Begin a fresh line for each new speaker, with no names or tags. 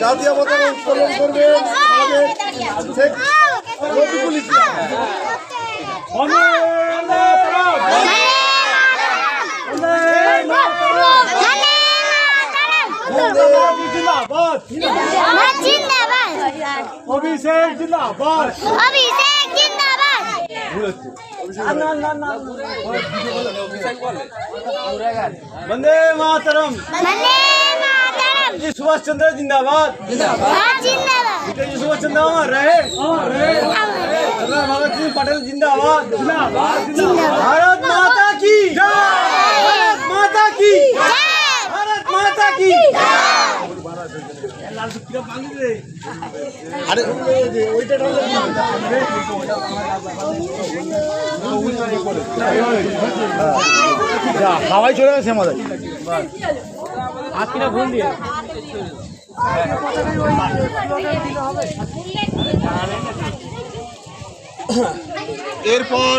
জাতীয় পতাকা উত্তোলন করবেন আমাদের শেখ রফিকুল ইসলাম।
অভিষেক জিন্দাবাদ, অভিষেক জিন্দাবাদ।
বন্দে মাতরম,
বন্দে মাতরম।
सुभाष चंद्र जिंदाबाद,
जिंदाबाद।
सुभाष चंद्र अमर रहे, सरदार भगत सिंह पटेल जिंदाबाद, भारत माता की भारत माता की भारत माता की।
আরে ওইটা হাওয়াই চলে গেছে আমাদের
আজকে ফোন দিয়ে
এরপর